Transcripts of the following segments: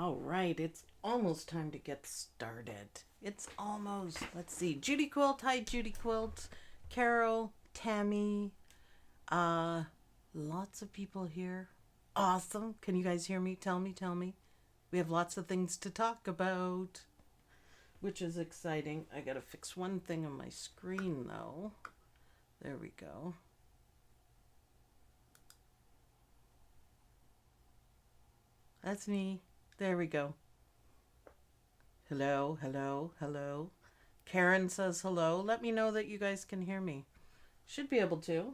All right, it's almost time to get started. It's almost, let's see, Judy Quilt. Hi, Judy Quilt. Carol, Tammy, uh, lots of people here. Awesome. Can you guys hear me? Tell me. We have lots of things to talk about, which is exciting. I gotta fix one thing on my screen though. There we go. That's me. There we go. Hello. Karen says hello. Let me know that you guys can hear me. Should be able to.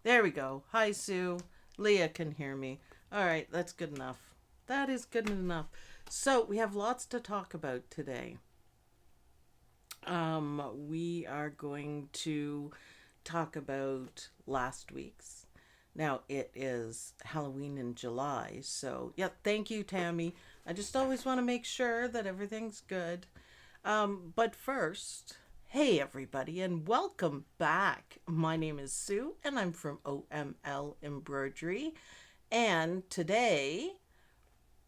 There we go. Hi, Sue. Leah can hear me. All right, that's good enough. That is good enough. So we have lots to talk about today. We are going to talk about last week's. Now it is Halloween in July, so yeah, thank you, Tammy. I just always want to make sure that everything's good. But first, hey everybody, and welcome back. My name is Sue, and I'm from OML Embroidery. And today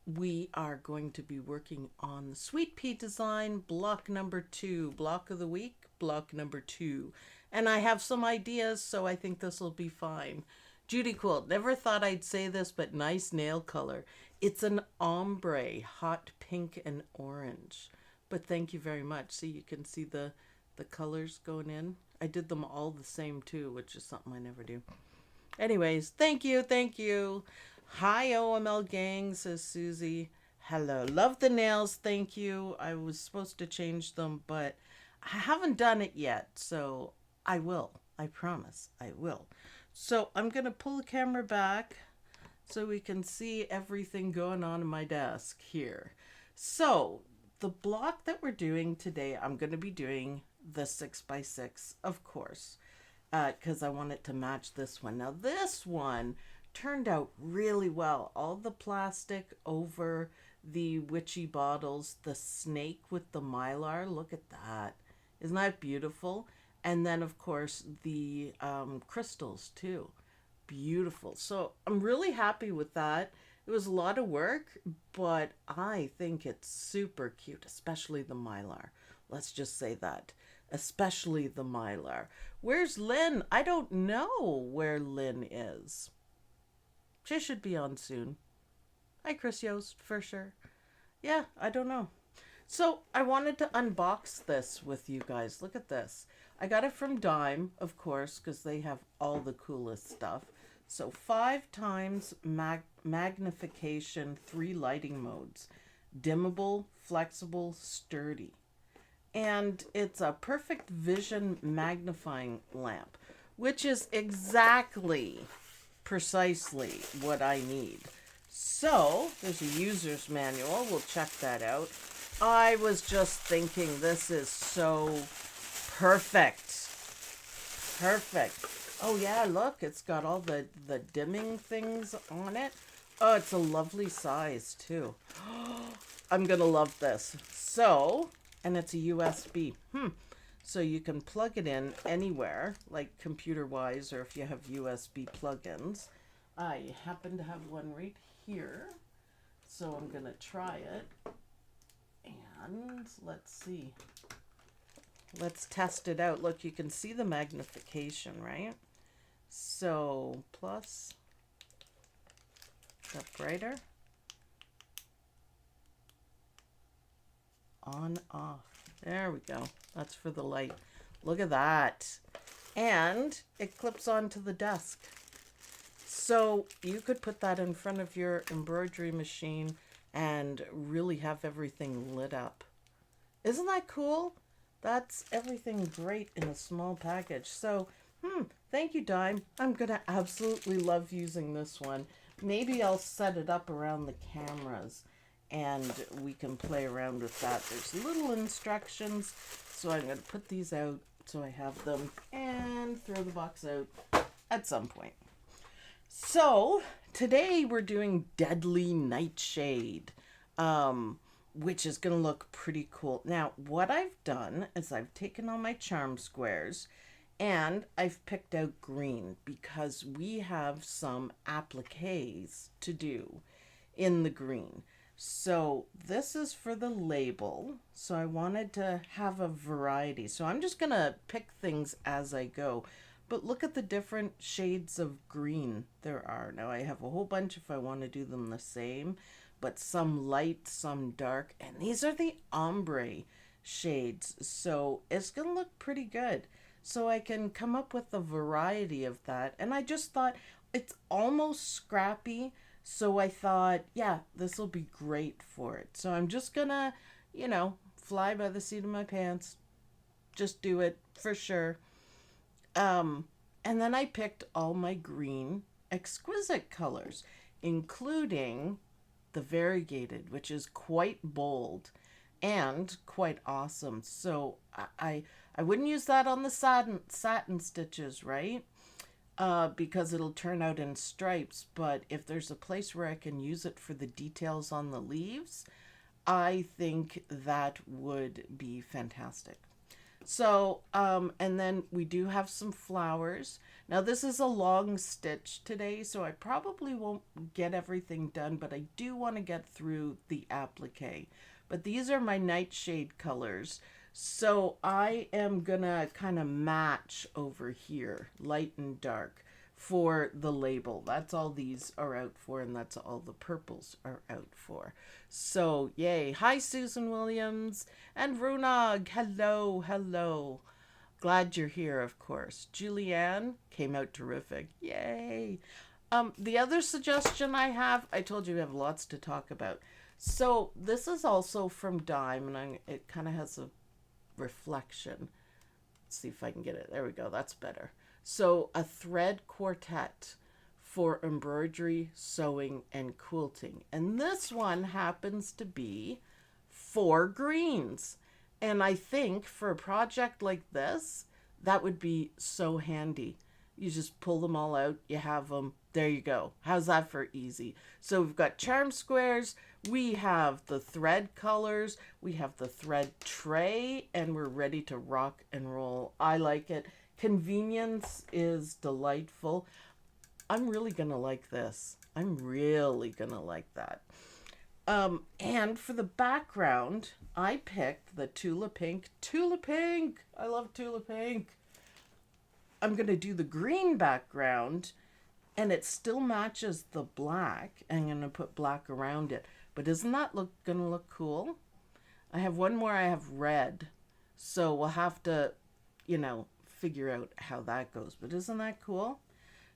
we are going to be working on the Sweet Pea design, block number 2, block of the week, block number 2. And I have some ideas, so I think this will be fine. Judy Quilt, never thought I'd say this, but nice nail color. It's an ombre, hot pink and orange. But thank you very much. See, you can see the colors going in. I did them all the same too, which is something I never do. Anyways, thank you. Hi, OML gang, says Susie. Hello. Love the nails, thank you. I was supposed to change them, but I haven't done it yet, so I will. I promise I will. So I'm going to pull the camera back so we can see everything going on in my desk here. So the block that we're doing today, I'm going to be doing the 6x6, of course, because I want it to match this one. Now this one turned out really well. All the plastic over the witchy bottles, the snake with the mylar, look at that. Isn't that beautiful? And then, of course, the crystals, too. Beautiful. So I'm really happy with that. It was a lot of work, but I think it's super cute, especially the mylar. Let's just say that. Especially the mylar. Where's Lynn? I don't know where Lynn is. She should be on soon. Hi, Chris Yost, for sure. Yeah, I don't know. So I wanted to unbox this with you guys. Look at this. I got it from Dime, of course, because they have all the coolest stuff. So 5 times magnification, 3 lighting modes. Dimmable, flexible, sturdy. And it's a perfect vision magnifying lamp, which is precisely what I need. So there's a user's manual. We'll check that out. I was just thinking this is so perfect. Oh yeah, look, it's got all the dimming things on it. Oh, it's a lovely size too. I'm gonna love this. So, and it's a USB. So you can plug it in anywhere, like computer-wise, or if you have USB plugins. I happen to have one right here, so I'm gonna try it. And let's see. Let's test it out. Look, you can see the magnification, right? So, plus, up brighter, on, off. There we go. That's for the light. Look at that. And it clips onto the desk. So you could put that in front of your embroidery machine and really have everything lit up. Isn't that cool? That's everything great in a small package. So, thank you, Dime. I'm going to absolutely love using this one. Maybe I'll set it up around the cameras and we can play around with that. There's little instructions. So I'm going to put these out so I have them and throw the box out at some point. So today we're doing Deadly Nightshade, which is going to look pretty cool. Now, what I've done is I've taken all my charm squares and I've picked out green because we have some appliques to do. in the green. So this is for the label. So I wanted to have a variety. So I'm just going to pick things as I go. But look at the different shades of green there are. Now I have a whole bunch if I want to do them the same, but some light, some dark. And these are the ombre shades. So it's going to look pretty good. So I can come up with a variety of that. And I just thought it's almost scrappy. So I thought, yeah, this will be great for it. So I'm just gonna, fly by the seat of my pants. Just do it for sure. And then I picked all my green exquisite colors, including the variegated, which is quite bold and quite awesome. So I wouldn't use that on the satin stitches, right? Because it'll turn out in stripes. But if there's a place where I can use it for the details on the leaves, I think that would be fantastic. So, and then we do have some flowers. Now this is a long stitch today, so I probably won't get everything done, but I do want to get through the applique. But these are my nightshade colors. So I am gonna kind of match over here, light and dark, for the label. That's all these are out for, and that's all the purples are out for. So yay. Hi Susan Williams and Runag. Hello, hello. Glad you're here, of course. Julianne came out terrific. Yay. The other suggestion I have, I told you we have lots to talk about. So this is also from Dime, and it kind of has a reflection. Let's see if I can get it. There we go. That's better. So a thread quartet for embroidery, sewing, and quilting. And this one happens to be 4 greens. And I think for a project like this, that would be so handy. You just pull them all out. You have them. There you go. How's that for easy? So we've got charm squares. We have the thread colors. We have the thread tray. And we're ready to rock and roll. I like it. Convenience is delightful. I'm really going to like this. I'm really going to like that. And for the background, I picked the Tula Pink. Tula Pink! I love Tula Pink. I'm going to do the green background, and it still matches the black. I'm going to put black around it. But isn't that going to look cool? I have one more. I have red. So we'll have to, figure out how that goes. But isn't that cool?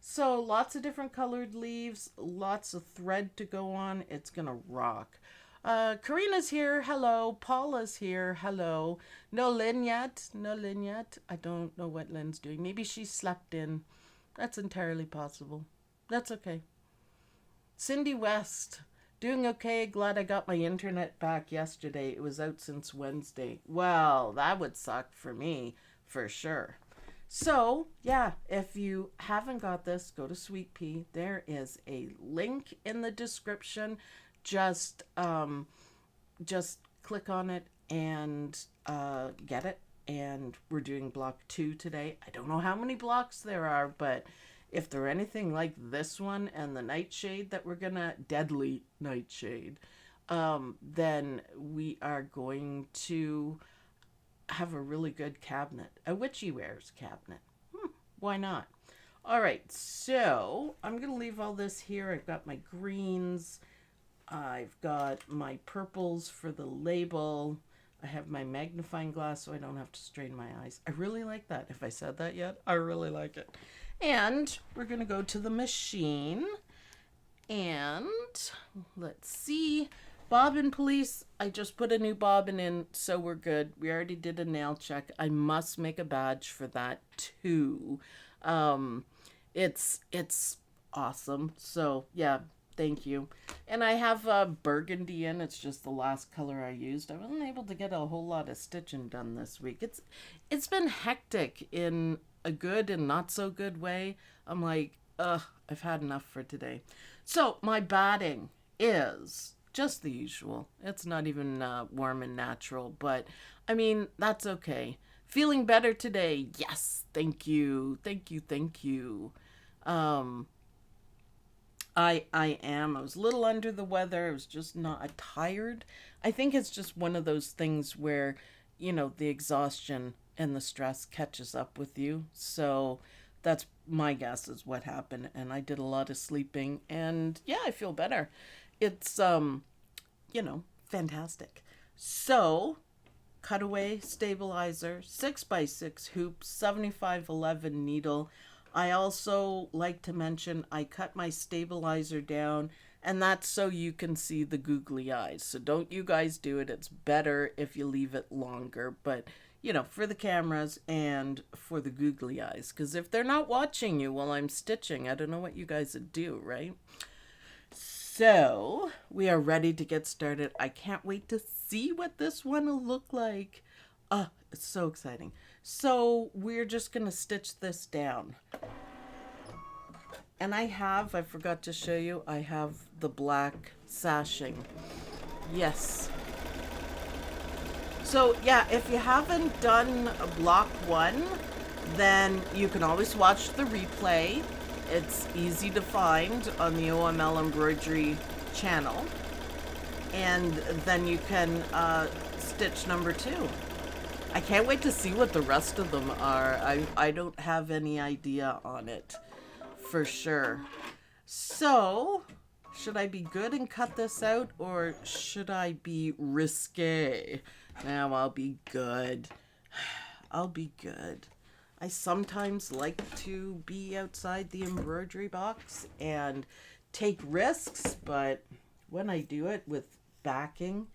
So lots of different colored leaves, lots of thread to go on. It's going to rock. Karina's here. Hello. Paula's here. Hello. No Lynn yet. No Lynn yet. I don't know what Lynn's doing. Maybe she slept in. That's entirely possible. That's okay. Cindy West. Doing okay. Glad I got my internet back yesterday. It was out since Wednesday. Well, that would suck for me, for sure. So, yeah, if you haven't got this, go to Sweet Pea. There is a link in the description. Just click on it and get it. And we're doing block 2 today. I don't know how many blocks there are, but if they're anything like this one and the nightshade that we're gonna, deadly nightshade, then we are going to have a really good cabinet, a witchy wares cabinet. Why not? All right, so I'm gonna leave all this here. I've got my greens, I've got my purples for the label, I have my magnifying glass so I don't have to strain my eyes. I really like that. If I said that yet, I really like it. And we're gonna go to the machine, and let's see. Bobbin police, I just put a new bobbin in, so we're good. We already did a nail check. I must make a badge for that too. It's awesome. So yeah, thank you. And I have burgundy in. It's just the last color I used. I wasn't able to get a whole lot of stitching done this week. It's been hectic in a good and not so good way. I'm like, I've had enough for today. So my batting is just the usual. It's not even warm and natural, but I mean, that's okay. Feeling better today. Yes. Thank you. Thank you. Thank you. I am. I was a little under the weather. I was just not tired. I think it's just one of those things where, the exhaustion and the stress catches up with you. So that's my guess is what happened. And I did a lot of sleeping, and yeah, I feel better. It's fantastic. So cutaway stabilizer, 6x6 hoop, 7511 needle. I also like to mention I cut my stabilizer down, and that's so you can see the googly eyes. So don't you guys do it. It's better if you leave it longer, but for the cameras and for the googly eyes, because if they're not watching you while I'm stitching, I don't know what you guys would do, right? So we are ready to get started. I can't wait to see what this one will look like. It's so exciting. So we're just going to stitch this down. And I forgot to show you, I have the black sashing. Yes. So yeah, if you haven't done block 1, then you can always watch the replay. It's easy to find on the OML Embroidery channel. And then you can stitch number 2. I can't wait to see what the rest of them are. I don't have any idea on it for sure. So, should I be good and cut this out, or should I be risque? Now I'll be good. I'll be good. I sometimes like to be outside the embroidery box and take risks, but when I do it with batting,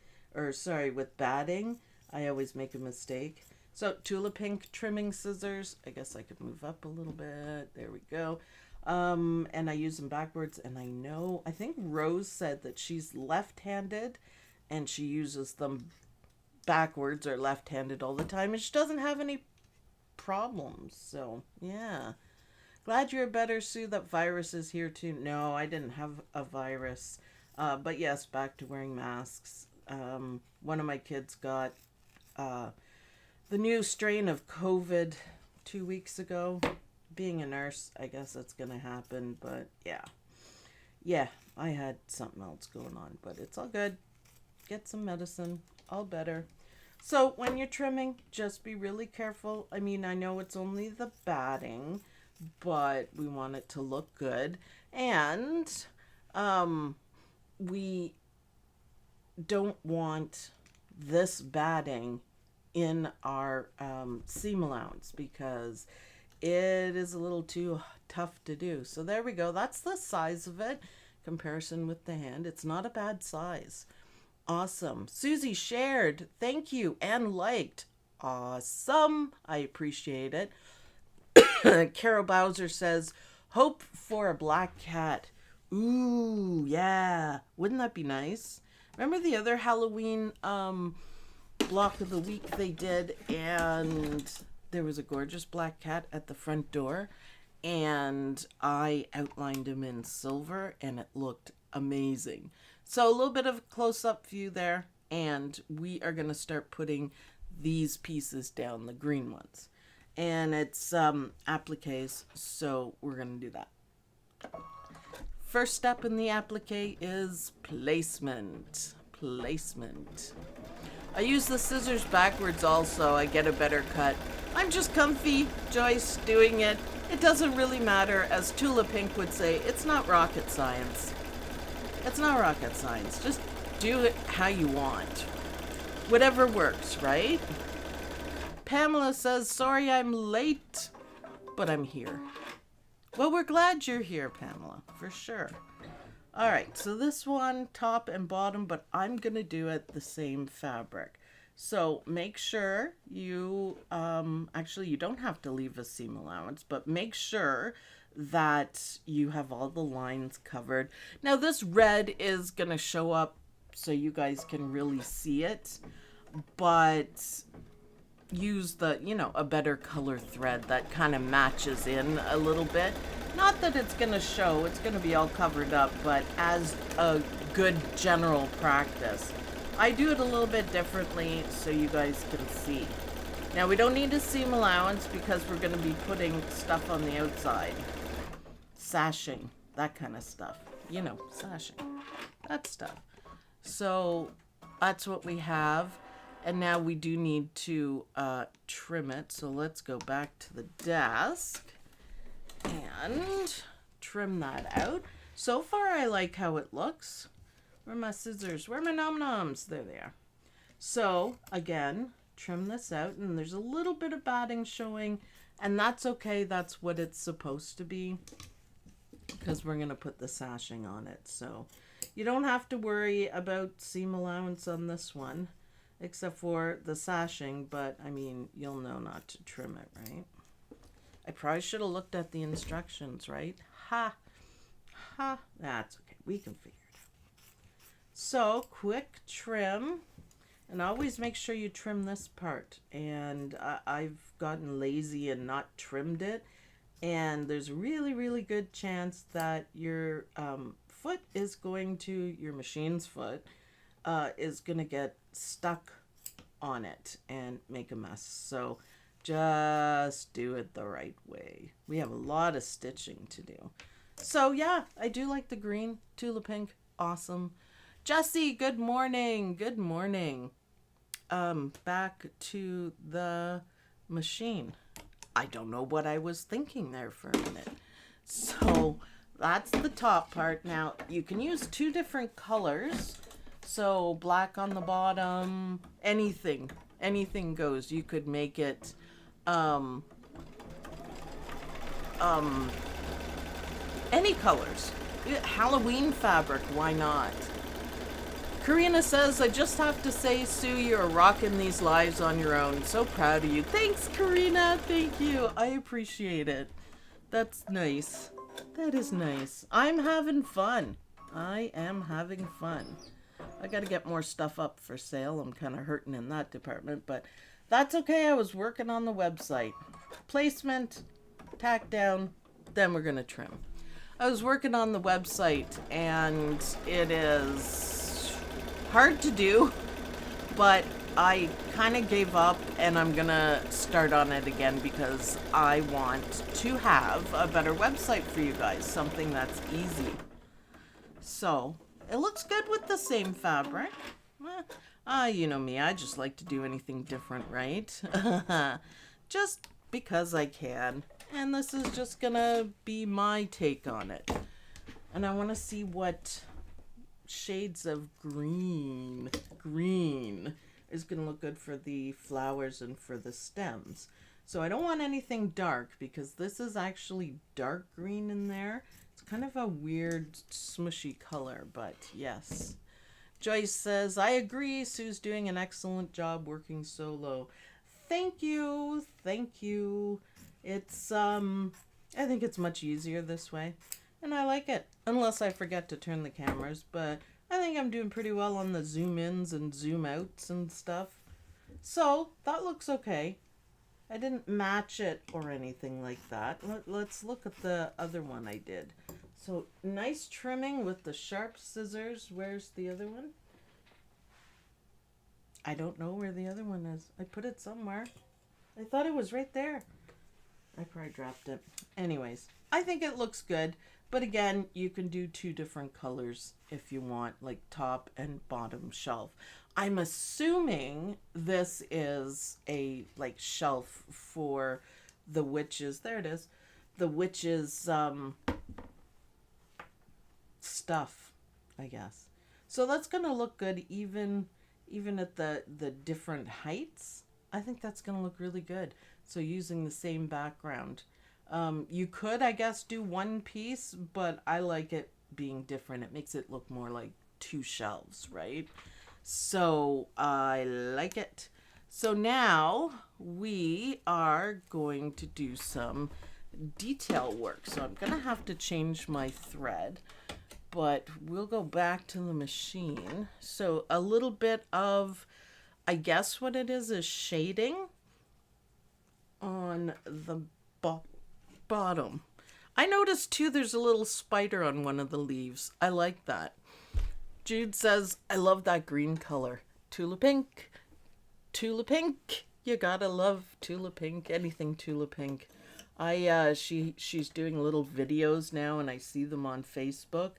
I always make a mistake. So Tula Pink trimming scissors. I guess I could move up a little bit. There we go. And I use them backwards. And I think Rose said that she's left-handed and she uses them backwards or left-handed all the time, and she doesn't have any problems. So yeah, glad you're better, Sue. That virus is here too. No, I didn't have a virus, but yes, back to wearing masks. One of my kids got the new strain of COVID 2 weeks ago. Being a nurse, I guess that's gonna happen, but yeah, I had something else going on, but it's all good. Get some medicine, all better. So when you're trimming, just be really careful. I mean, I know it's only the batting, but we want it to look good. And we don't want this batting in our seam allowance because it is a little too tough to do. So there we go. That's the size of it. Comparison with the hand. It's not a bad size. Awesome. Susie shared. Thank you. And liked. Awesome. I appreciate it. Carol Bowser says, hope for a black cat. Ooh, yeah. Wouldn't that be nice? Remember the other Halloween block of the week they did, and there was a gorgeous black cat at the front door, and I outlined him in silver, and it looked amazing. So a little bit of a close-up view there, and we are going to start putting these pieces down, the green ones. And it's appliques, so we're going to do that. First step in the applique is placement. Placement. I use the scissors backwards also. I get a better cut. I'm just comfy, Joyce, doing it. It doesn't really matter. As Tula Pink would say, it's not rocket science. It's not rocket science. Just do it how you want. Whatever works, right? Pamela says, sorry I'm late, but I'm here. Well, we're glad you're here, Pamela, for sure. All right, so this one, top and bottom, but I'm going to do it the same fabric. So make sure you, actually you don't have to leave a seam allowance, but make sure that you have all the lines covered. Now this red is going to show up so you guys can really see it, but use the, a better color thread that kind of matches in a little bit. Not that it's going to show, it's going to be all covered up, but as a good general practice, I do it a little bit differently so you guys can see. Now we don't need a seam allowance because we're going to be putting stuff on the outside. Sashing, that kind of stuff. you know, sashing, that stuff. So that's what we have. And now we do need to trim it. So let's go back to the desk and trim that out. So far, I like how it looks. Where are my scissors? Where are my nom-noms? There they are. So again, trim this out, and there's a little bit of batting showing, and that's okay. That's what it's supposed to be, because we're going to put the sashing on it. So you don't have to worry about seam allowance on this one, except for the sashing, but I mean, you'll know not to trim it, right? I probably should have looked at the instructions, right? Ha! Ha! That's okay. We can figure it out. So, quick trim. And always make sure you trim this part. And I've gotten lazy and not trimmed it. And there's a really, really good chance that your foot is going to, your machine's foot, is going to get stuck on it and make a mess. So just do it the right way. We have a lot of stitching to do. So yeah, I do like the green, Tula Pink, awesome. Jessie, good morning. Good morning. Back to the machine. I don't know what I was thinking there for a minute. So that's the top part. Now you can use two different colors. So black on the bottom, anything goes. You could make it, any colors. Halloween fabric, why not? Karina says, I just have to say, Sue, you're rocking these lives on your own. So proud of you. Thanks, Karina. Thank you. I appreciate it. That's nice. That is nice. I'm having fun. I am having fun. I got to get more stuff up for sale. I'm kind of hurting in that department, but that's okay. I was working on the website. Placement, tack down, then we're going to trim. I was working on the website, and it is hard to do, but I kind of gave up, and I'm gonna start on it again because I want to have a better website for you guys, something that's easy. So it looks good with the same fabric. You know me, I just like to do anything different, right? Just because I can. And this is just gonna be my take on it. And I want to see what shades of green is going to look good for the flowers and for the stems. So I don't want anything dark because this is actually dark green in there. It's kind of a weird smushy color, but yes. Joyce says, I agree. Sue's doing an excellent job working solo. Thank you. Thank you. It's, I think it's much easier this way. And I like it, unless I forget to turn the cameras, but I think I'm doing pretty well on the zoom ins and zoom outs and stuff. So that looks okay. I didn't match it or anything like that. Let's look at the other one I did. So nice trimming with the sharp scissors. Where's the other one? I don't know where the other one is. I put it somewhere. I thought it was right there. I probably dropped it. Anyways, I think it looks good. But again, you can do two different colors if you want, like top and bottom shelf. I'm assuming this is a like shelf for the witches. There it is. The witches stuff, I guess. So that's going to look good even at the different heights. I think that's going to look really good. So using the same background. You could, I guess, do one piece, but I like it being different. It makes it look more like two shelves, right? So I like it. So now we are going to do some detail work. So I'm going to have to change my thread, but we'll go back to the machine. So a little bit of, I guess what it is shading on the bottom. I noticed too there's a little spider on one of the leaves. I like that. Jude says, I love that green color. Tula Pink. Tula Pink. You gotta love Tula Pink. Anything Tula Pink. She's doing little videos now and I see them on Facebook.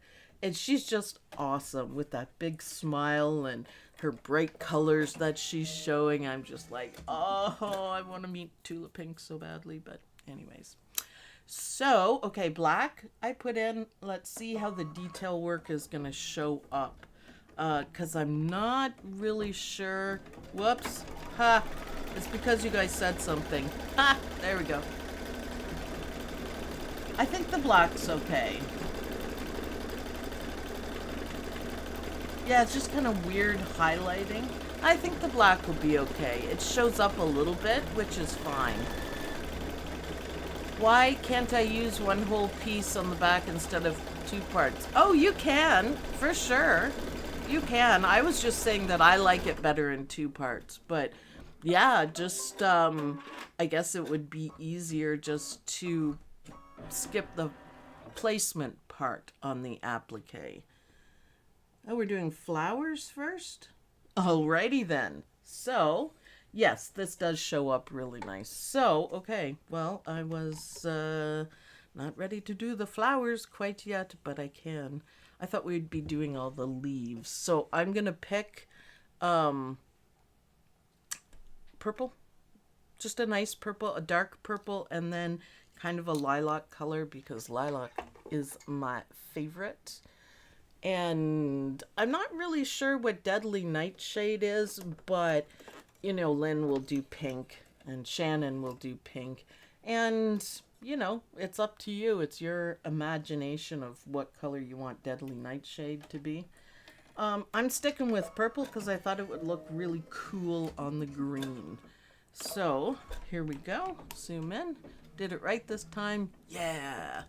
And she's just awesome with that big smile and her bright colors that she's showing. I'm just like, oh, I want to meet Tula Pink so badly. But anyways. So, okay, black I put in. Let's see how the detail work is going to show up. Because I'm not really sure. Whoops. Ha. It's because you guys said something. Ha. There we go. I think the black's okay. Yeah, it's just kind of weird highlighting. I think the black will be okay. It shows up a little bit, which is fine. Why can't I use one whole piece on the back instead of two parts? Oh, you can, for sure. You can. I was just saying that I like it better in two parts. But yeah, just, I guess it would be easier just to skip the placement part on the applique. Oh, we're doing flowers first? Alrighty then. So, yes, this does show up really nice. So, okay, well, I was not ready to do the flowers quite yet, but I can. I thought we'd be doing all the leaves. So I'm going to pick purple. Just a nice purple, a dark purple, and then kind of a lilac color because lilac is my favorite. And I'm not really sure what Deadly Nightshade is, but, you know, Lynn will do pink and Shannon will do pink. And, you know, it's up to you. It's your imagination of what color you want Deadly Nightshade to be. I'm sticking with purple because I thought it would look really cool on the green. So, here we go. Zoom in. Did it right this time. Yeah.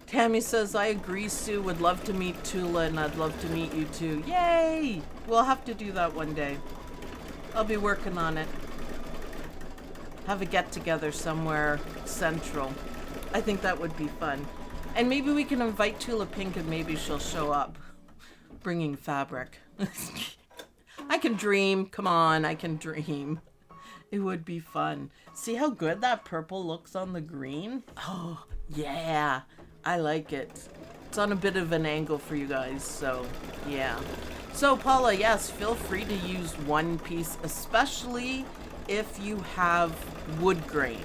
Tammy says, I agree, Sue. Would love to meet Tula, and I'd love to meet you too. Yay! We'll have to do that one day. I'll be working on it. Have a get-together somewhere central. I think that would be fun. And maybe we can invite Tula Pink, and maybe she'll show up. Bringing fabric. I can dream. Come on, I can dream. It would be fun. See how good that purple looks on the green? Oh, yeah. I like it. It's on a bit of an angle for you guys, so yeah. So Paula, yes, feel free to use one piece, especially if you have wood grain.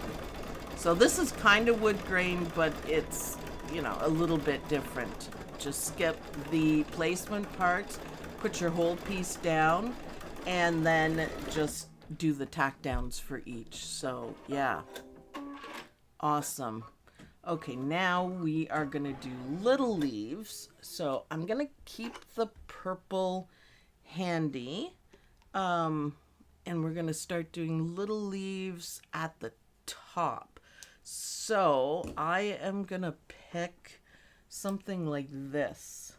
So this is kind of wood grain, but it's, you know, a little bit different. Just skip the placement parts, put your whole piece down, and then just do the tack downs for each. So yeah, awesome. Okay, now we are going to do little leaves. So I'm going to keep the purple handy. And we're going to start doing little leaves at the top. So I am going to pick something like this.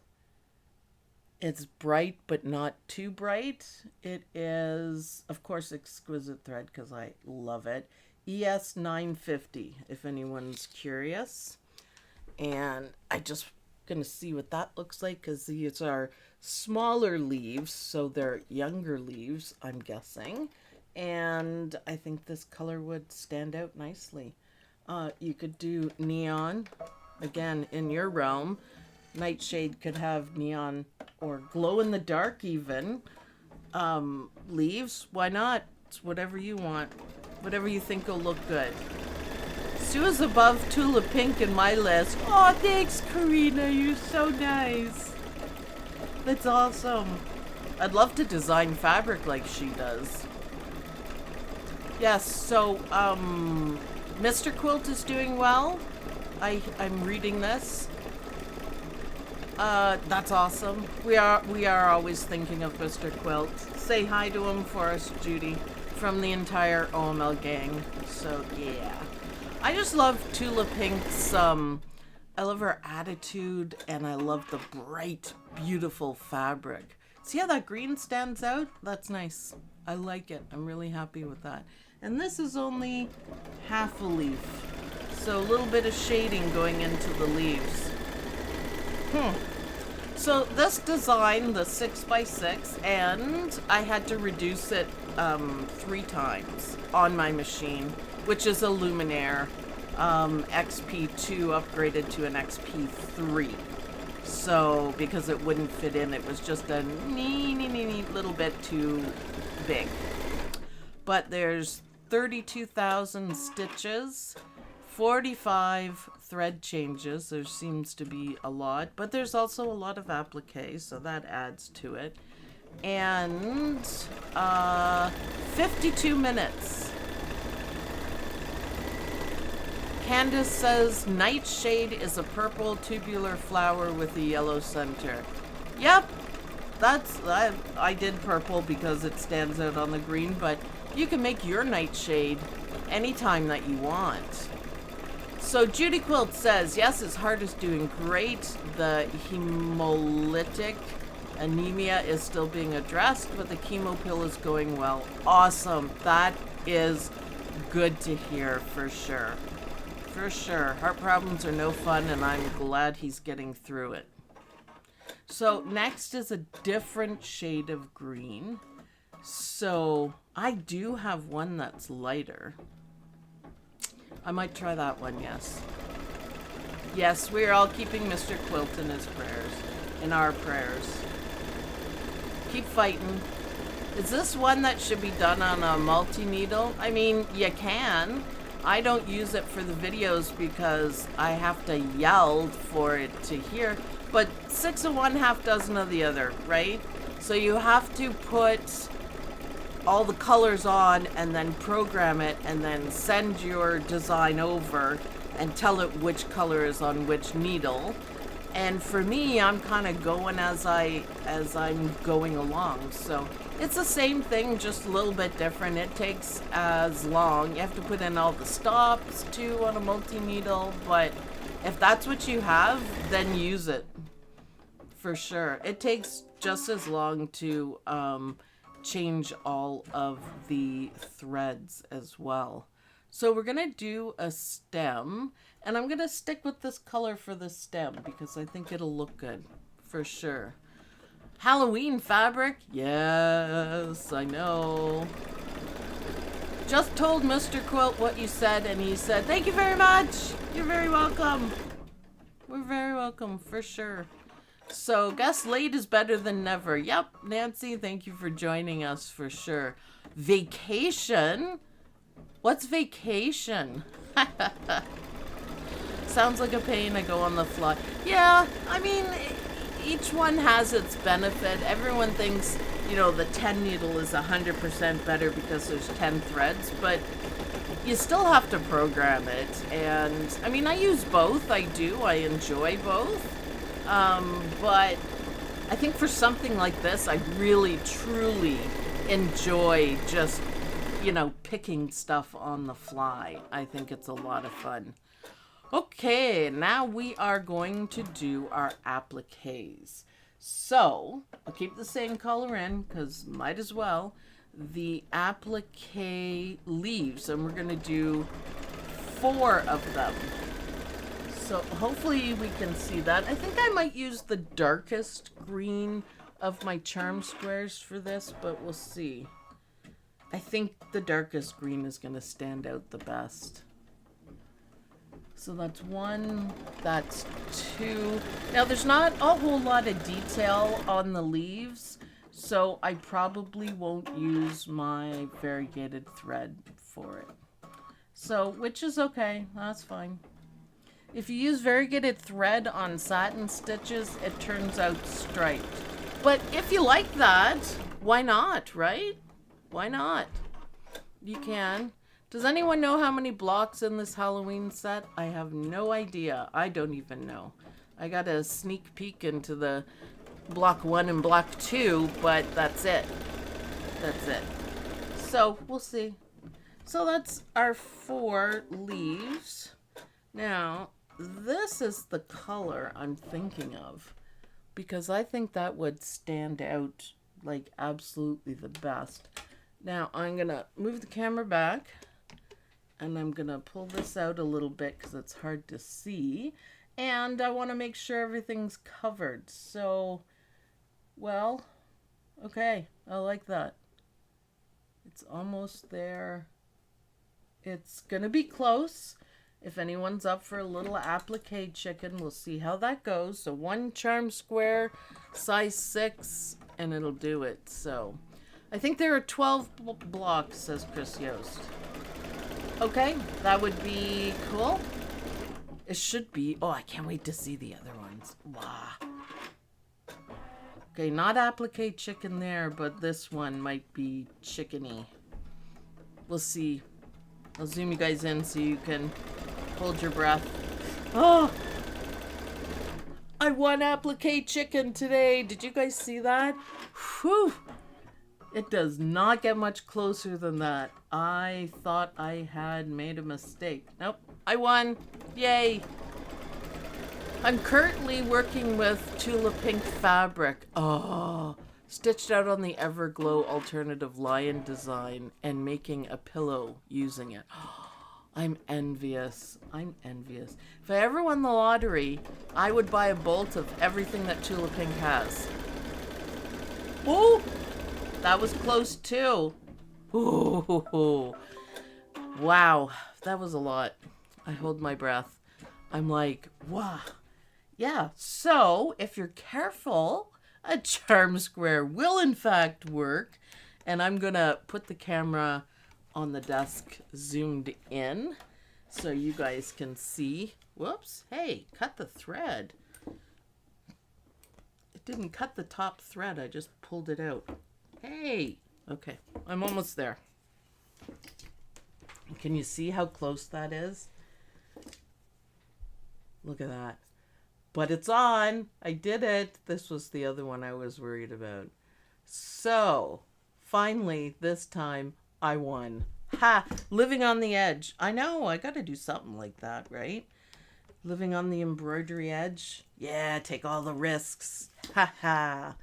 It's bright, but not too bright. It is, of course, exquisite thread because I love it. ES 950, if anyone's curious. And I just gonna see what that looks like because these are smaller leaves, so they're younger leaves, I'm guessing. And I think this color would stand out nicely. You could do neon, again, in your realm. Nightshade could have neon or glow in the dark even. Leaves, why not? It's whatever you want. Whatever you think will look good. Sue is above Tula Pink in my list. Oh, thanks, Karina. You're so nice. That's awesome. I'd love to design fabric like she does. Yes, so, Mr. Quilt is doing well. I'm reading this. That's awesome. We are always thinking of Mr. Quilt. Say hi to him for us, Judy. From the entire OML gang. So yeah, I just love Tula Pink's I love her attitude, and I love the bright, beautiful fabric. See how that green stands out? That's nice. I like it. I'm really happy with that. And this is only half a leaf, so a little bit of shading going into the leaves. So this design, the 6x6, and I had to reduce it 3 times on my machine, which is a Luminaire XP2 upgraded to an XP3. So, because it wouldn't fit in, it was just a neat little bit too big. But there's 32,000 stitches, 45 thread changes. There seems to be a lot, but there's also a lot of appliques, so that adds to it. And 52 minutes. Candace says Nightshade is a purple tubular flower with a yellow center. Yep, I did purple because it stands out on the green, but you can make your Nightshade anytime that you want. So Judy Quilt says, yes, his heart is doing great. The hemolytic anemia is still being addressed, but the chemo pill is going well. Awesome. That is good to hear for sure. For sure. Heart problems are no fun, and I'm glad he's getting through it. So next is a different shade of green. So I do have one that's lighter. I might try that one, yes. Yes, we are all keeping Mr. Quilt in his prayers, in our prayers. Keep fighting. Is this one that should be done on a multi-needle? I mean, you can. I don't use it for the videos because I have to yell for it to hear. But 6 of one, half dozen of the other, right? So you have to put all the colors on and then program it and then send your design over and tell it which color is on which needle. And for me, I'm kind of going as I'm going along. So it's the same thing, just a little bit different. It takes as long. You have to put in all the stops too on a multi-needle, but if that's what you have, then use it for sure. It takes just as long to change all of the threads as well. So we're gonna do a stem, and I'm gonna stick with this color for the stem because I think it'll look good for sure. Halloween fabric? Yes, I know. Just told Mr. Quilt what you said, and he said, thank you very much. You're very welcome. We're very welcome for sure. So, guess late is better than never. Yep, Nancy, thank you for joining us for sure. Vacation? What's vacation? Sounds like a pain. I go on the fly. Yeah, I mean, each one has its benefit. Everyone thinks, you know, the 10 needle is 100% better because there's 10 threads, but you still have to program it. And, I mean, I use both. I do. I enjoy both. But I think for something like this, I really, truly enjoy just, you know, picking stuff on the fly. I think it's a lot of fun. Okay, now we are going to do our appliques. So, I'll keep the same color in because might as well. The applique leaves, and we're going to do 4 of them. So hopefully we can see that. I think I might use the darkest green of my charm squares for this, but we'll see. I think the darkest green is going to stand out the best. So that's 1, that's 2. Now there's not a whole lot of detail on the leaves, so I probably won't use my variegated thread for it. So, which is okay, that's fine. If you use variegated thread on satin stitches, it turns out striped. But if you like that, why not, right? Why not? You can. Does anyone know how many blocks in this Halloween set? I have no idea. I don't even know. I got a sneak peek into the block 1 and block 2, but that's it. That's it. So, we'll see. So that's our 4 leaves. Now, this is the color I'm thinking of because I think that would stand out like absolutely the best. Now I'm gonna move the camera back and I'm gonna pull this out a little bit because it's hard to see, and I want to make sure everything's covered. So, well, okay, I like that. It's almost there. It's gonna be close. If anyone's up for a little applique chicken, we'll see how that goes. So 1 charm square, size 6, and it'll do it. So I think there are 12 blocks, says Chris Yost. Okay, that would be cool. It should be. Oh, I can't wait to see the other ones. Wow. Okay, not applique chicken there, but this one might be chickeny. We'll see. I'll zoom you guys in so you can hold your breath. Oh! I won applique chicken today. Did you guys see that? Whew! It does not get much closer than that. I thought I had made a mistake. Nope, I won. Yay! I'm currently working with Tula Pink fabric. Oh, stitched out on the Everglow alternative lion design and making a pillow using it. I'm envious. I'm envious. If I ever won the lottery, I would buy a bolt of everything that Tula Pink has. Ooh, that was close too. Ooh, wow, that was a lot. I hold my breath. I'm like, wow. Yeah, so if you're careful, a charm square will in fact work. And I'm gonna put the camera on the desk zoomed in so you guys can see. Whoops, hey, cut the thread. It didn't cut the top thread, I just pulled it out. Hey, okay, I'm almost there. Can you see how close that is? Look at that. But it's on. I did it. This was the other one I was worried about. So, finally, this time, I won. Ha! Living on the edge. I know, I gotta do something like that, right? Living on the embroidery edge. Yeah, take all the risks. Ha ha.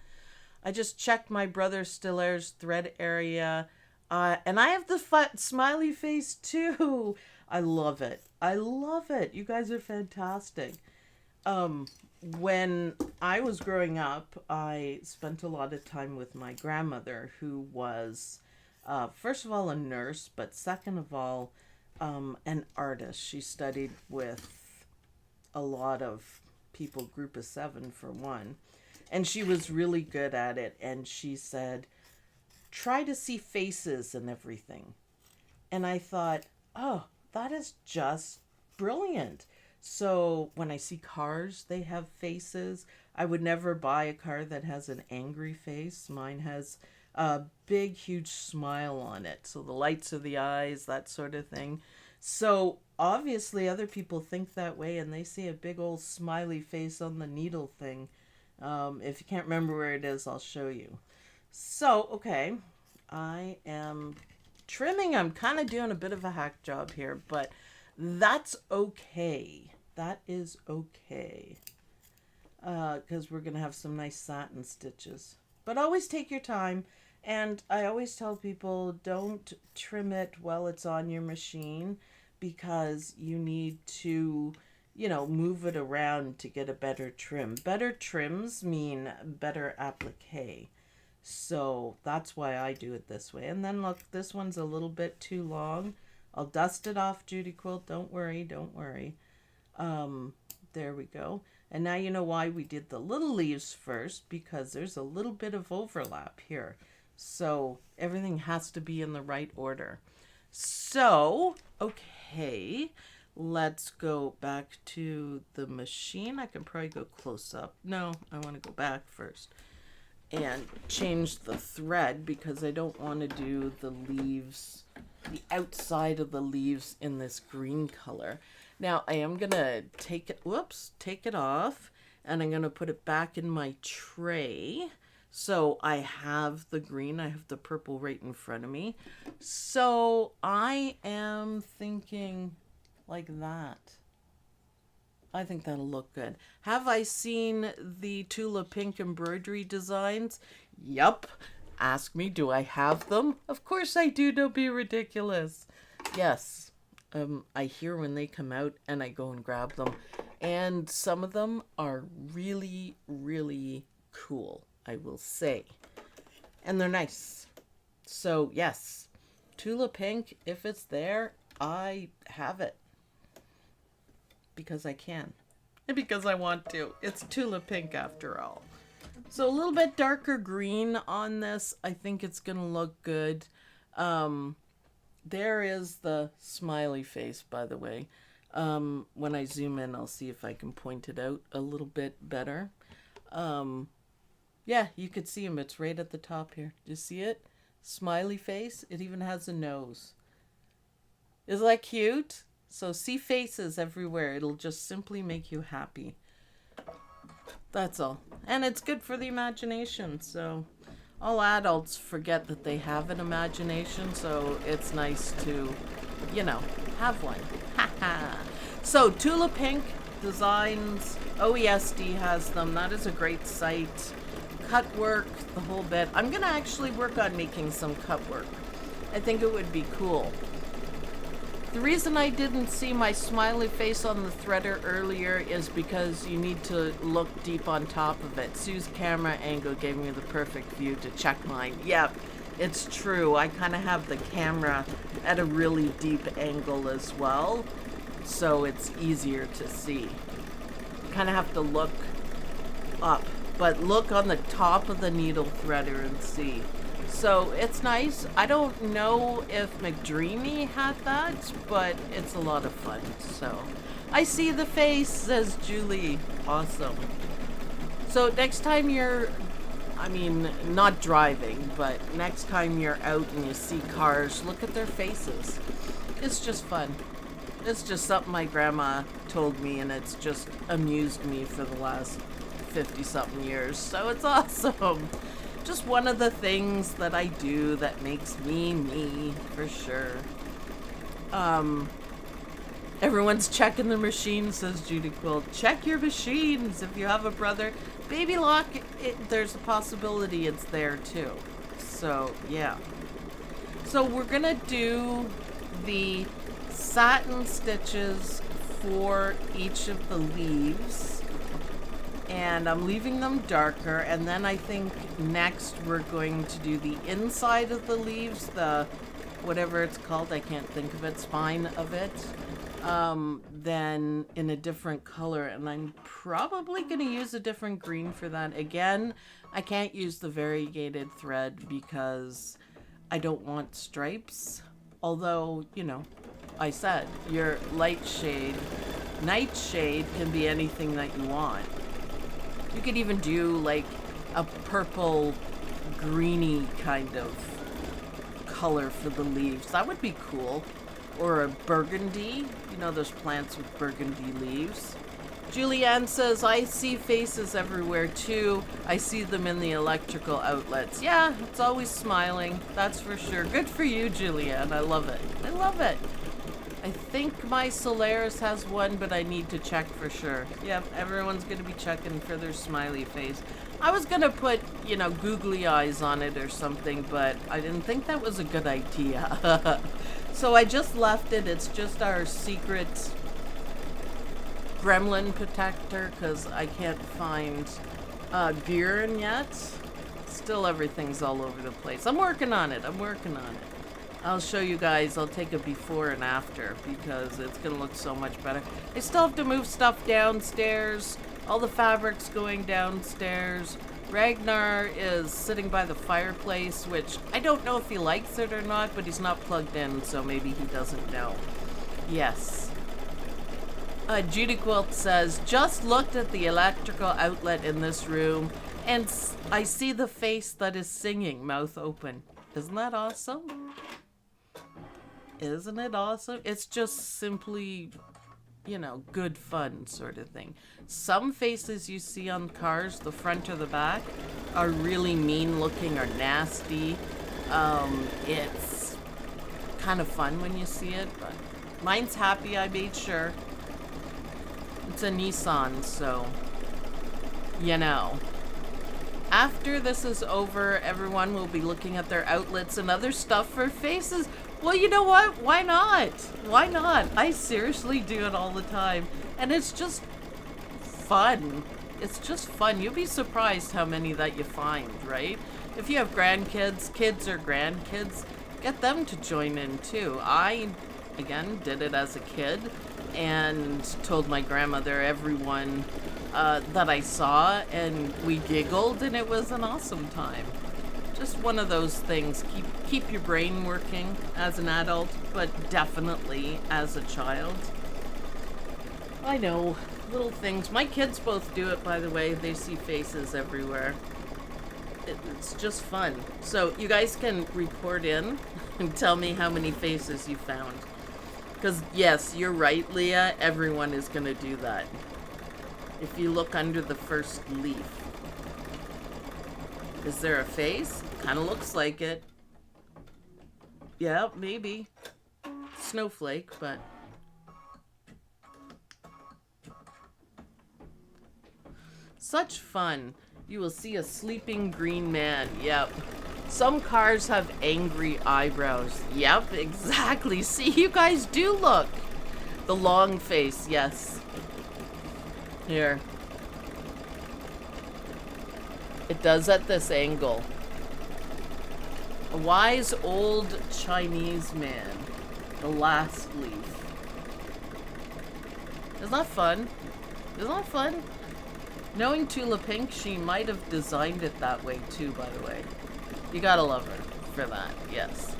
I just checked my brother Stillaire's thread area. And I have the smiley face too. I love it. I love it. You guys are fantastic. When I was growing up, I spent a lot of time with my grandmother, who was, first of all, a nurse, but second of all, an artist. She studied with a lot of people, group of 7 for one, and she was really good at it. And she said, try to see faces and everything. And I thought, oh, that is just brilliant. So when I see cars, they have faces. I would never buy a car that has an angry face. Mine has a big, huge smile on it. So the lights of the eyes, that sort of thing. So obviously other people think that way, and they see a big old smiley face on the needle thing. If you can't remember where it is, I'll show you. So, okay, I am trimming. I'm kind of doing a bit of a hack job here, but that's okay. That is okay. Because we're going to have some nice satin stitches. But always take your time. And I always tell people, don't trim it while it's on your machine, because you need to, you know, move it around to get a better trim. Better trims mean better applique. So that's why I do it this way. And then look, this one's a little bit too long. I'll dust it off, Judy Quilt. Don't worry, don't worry. There we go. And now you know why we did the little leaves first, because there's a little bit of overlap here. So everything has to be in the right order. So, okay, let's go back to the machine. I can probably go close up. No, I want to go back first and change the thread, because I don't want to do the leaves, the outside of the leaves in this green color. Now I am gonna take it, take it off, and I'm gonna put it back in my tray. So I have the green, I have the purple right in front of me. So I am thinking like that. I think that'll look good. Have I seen the Tula Pink embroidery designs? Yup. Ask me, do I have them? Of course I do. Don't be ridiculous. Yes. I hear when they come out and I go and grab them. And some of them are really, really cool, I will say. And they're nice. So yes, Tula Pink, if it's there, I have it. because I can. And because I want to. It's tulip pink after all. So a little bit darker green on this. I think it's going to look good. There is the smiley face, by the way. When I zoom in, I'll see if I can point it out a little bit better. Yeah, you could see him. It's right at the top here. Do you see it? Smiley face. It even has a nose. Isn't that cute? So see faces everywhere. It'll just simply make you happy. That's all. And it's good for the imagination. So all adults forget that they have an imagination. So it's nice to, you know, have one. So Tulip Pink Designs, OESD has them. That is a great site. Cut work, the whole bit. I'm going to actually work on making some cut work. I think it would be cool. The reason I didn't see my smiley face on the threader earlier is because you need to look deep on top of it. Sue's camera angle gave me the perfect view to check mine. Yep, it's true. I kind of have the camera at a really deep angle as well, so it's easier to see. You kind of have to look up, but look on the top of the needle threader and see. So it's nice. I don't know if McDreamy had that, but it's a lot of fun. So I see the face, says Julie. Awesome. So next time you're, I mean, not driving, but next time you're out and you see cars, look at their faces. It's just fun. It's just something my grandma told me, and it's just amused me for the last 50-something years. So it's awesome. Just one of the things that I do that makes me me, for sure. Everyone's checking the machine, says Judy Quill. Check your machines if you have a brother. Baby lock, there's a possibility it's there too. So, yeah. So we're gonna do the satin stitches for each of the leaves. And I'm leaving them darker, and then I think next we're going to do the inside of the leaves, the whatever it's called, I can't think of it, spine of it, then in a different color, and I'm probably going to use a different green for that. Again, I can't use the variegated thread because I don't want stripes, although, you know, I said your light shade, nightshade can be anything that you want. You could even do like a purple greeny kind of color for the leaves. That would be cool. Or a burgundy. You know those plants with burgundy leaves. Julianne says, I see faces everywhere too. I see them in the electrical outlets. Yeah, it's always smiling. That's for sure. Good for you, Julianne. I love it. I love it. I think my Solaris has one, but I need to check for sure. Yep, everyone's going to be checking for their smiley face. I was going to put, you know, googly eyes on it or something, but I didn't think that was a good idea. So I just left it. It's just our secret gremlin protector because I can't find Buren yet. Still, everything's all over the place. I'm working on it. I'll show you guys. I'll take a before and after because it's going to look so much better. I still have to move stuff downstairs. All the fabric's going downstairs. Ragnar is sitting by the fireplace, which I don't know if he likes it or not, but he's not plugged in, so maybe he doesn't know. Yes. Judy Quilt says, just looked at the electrical outlet in this room, and I see the face that is singing, mouth open. Isn't that awesome? Isn't it awesome? It's just simply, you know, good fun sort of thing. Some faces you see on cars, the front or the back, are really mean looking or nasty. It's kind of fun when you see it, but mine's happy, I made sure. It's a Nissan, so, you know. After this is over, everyone will be looking at their outlets and other stuff for faces. Well, you know what? Why not? Why not? I seriously do it all the time. And it's just fun. It's just fun. You'll be surprised how many that you find, right? If you have grandkids, kids or grandkids, get them to join in too. I, again, did it as a kid. and told my grandmother, everyone that I saw, and we giggled, and it was an awesome time. Just one of those things. Keep your brain working as an adult, but definitely as a child. I know, little things. My kids both do it, by the way. They see faces everywhere. It's just fun. So you guys can report in and tell me how many faces you found. Because yes, you're right, Leah. Everyone is going to do that. If you look under the first leaf. Is there a face? Kind of looks like it. Yeah, maybe. Snowflake, but... Such fun. You will see a sleeping green man. Yep. Some cars have angry eyebrows. Yep, exactly. See, you guys do look. The long face, yes. Here. It does at this angle. A wise old Chinese man. The last leaf. Isn't that fun? Isn't that fun? Knowing Tula Pink, she might have designed it that way too, by the way. You gotta love her for that, yes.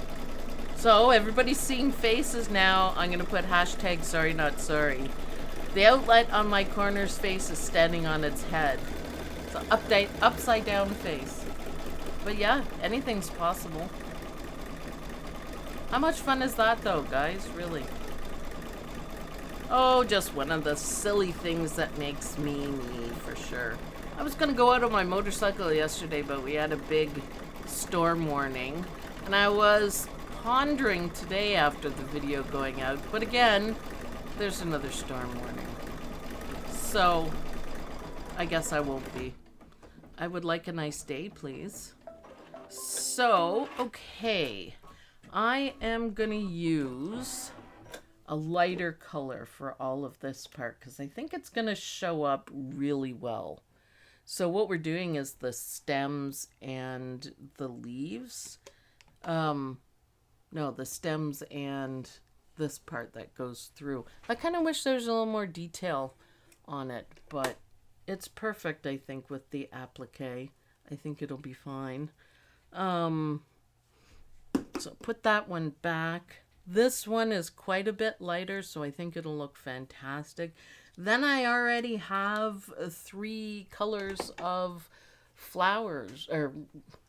So, everybody's seeing faces now. I'm gonna put hashtag sorry not sorry. The outlet on my corner's face is standing on its head. It's an upside down face. But yeah, anything's possible. How much fun is that though, guys? Really? Oh, just one of the silly things that makes me me, for sure. I was gonna go out on my motorcycle yesterday, but we had a big storm warning. And I was pondering today after the video going out, but again, there's another storm warning. So, I guess I won't be. I would like a nice day, please. So, okay. I am gonna use a lighter color for all of this part because I think it's going to show up really well. So what we're doing is the stems and the leaves. No, the stems and this part that goes through. I kind of wish there was a little more detail on it, but it's perfect, I think, with the applique. I think it'll be fine. So put that one back. This one is quite a bit lighter, so I think it'll look fantastic. Then I already have 3 colors of flowers or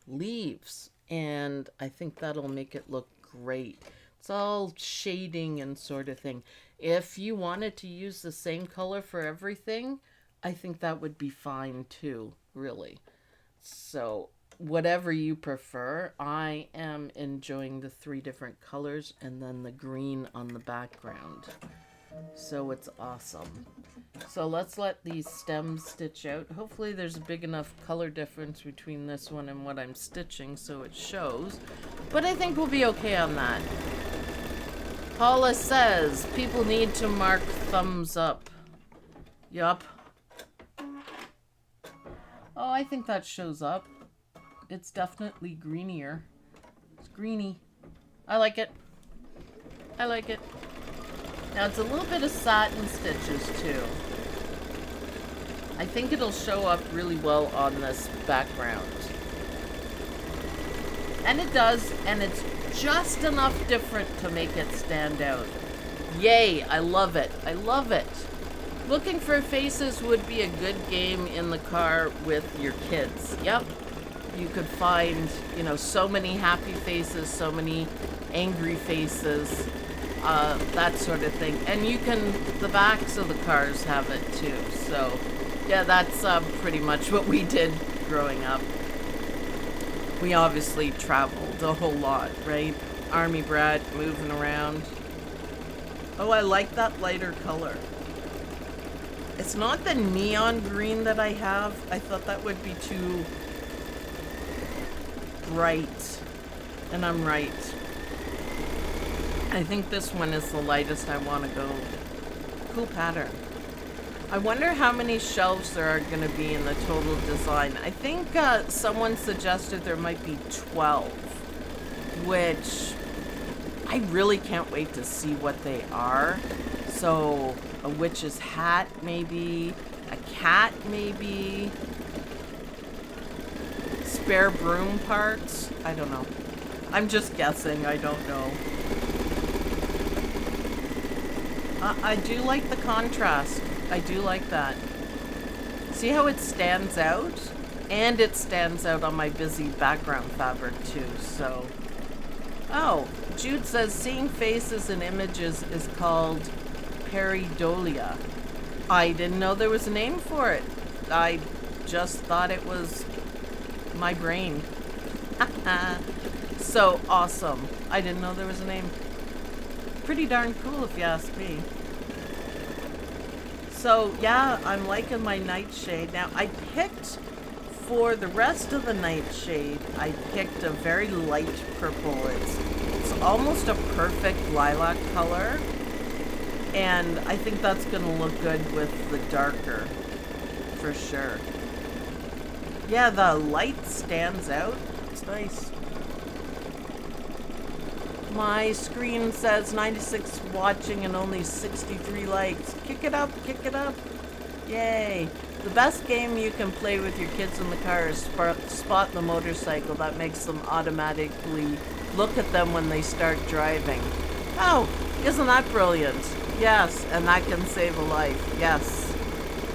leaves, and I think that'll make it look great. It's all shading and sort of thing. If you wanted to use the same color for everything, I think that would be fine too, really. So whatever you prefer, I am enjoying the 3 different colors and then the green on the background. So it's awesome. So let's let these stems stitch out. Hopefully there's a big enough color difference between this one and what I'm stitching so it shows. But I think we'll be okay on that. Paula says, people need to mark thumbs up. Yup. Oh, I think that shows up. It's definitely greenier. It's greeny. I like it. I like it. Now it's a little bit of satin stitches too. I think it'll show up really well on this background. And it does, and it's just enough different to make it stand out. Yay, I love it. I love it. Looking for faces would be a good game in the car with your kids. Yep. You could find, you know, so many happy faces, so many angry faces, that sort of thing. And you can, the backs of the cars have it too. So, yeah, that's pretty much what we did growing up. We obviously traveled a whole lot, right? Army brat, moving around. Oh, I like that lighter color. It's not the neon green that I have. I thought that would be too bright, and I'm right. I think this one is the lightest I want to go. Cool pattern. I wonder how many shelves there are going to be in the total design. I think someone suggested there might be 12, which I really can't wait to see what they are. So a witch's hat, maybe. A cat, maybe. Spare broom parts. I don't know. I'm just guessing. I don't know. I do like the contrast. I do like that. See how it stands out? And it stands out on my busy background fabric too, so. Oh, Jude says seeing faces in images is called pareidolia. I didn't know there was a name for it. I just thought it was my brain. So awesome. I didn't know there was a name. Pretty darn cool if you ask me. So yeah, I'm liking my nightshade. Now I picked, for the rest of the nightshade, I picked a very light purple. It's almost a perfect lilac color. And I think that's going to look good with the darker, for sure. Yeah, the light stands out. It's nice. My screen says 96 watching and only 63 likes. Kick it up, kick it up. Yay. The best game you can play with your kids in the car is Spot the Motorcycle. That makes them automatically look at them when they start driving. Oh, isn't that brilliant? Yes, and that can save a life. Yes,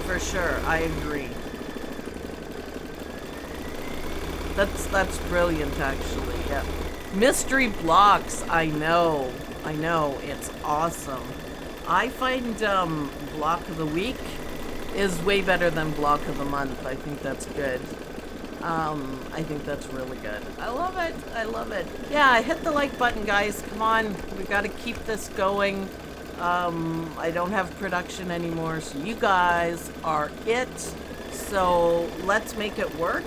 for sure. I agree. That's brilliant, actually. Yeah. Mystery blocks. I know. It's awesome. I find block of the week is way better than block of the month. I think that's good. I think that's really good. I love it. I love it. Yeah, hit the like button, guys. Come on. We got to keep this going. I don't have production anymore, so you guys are it. So let's make it work.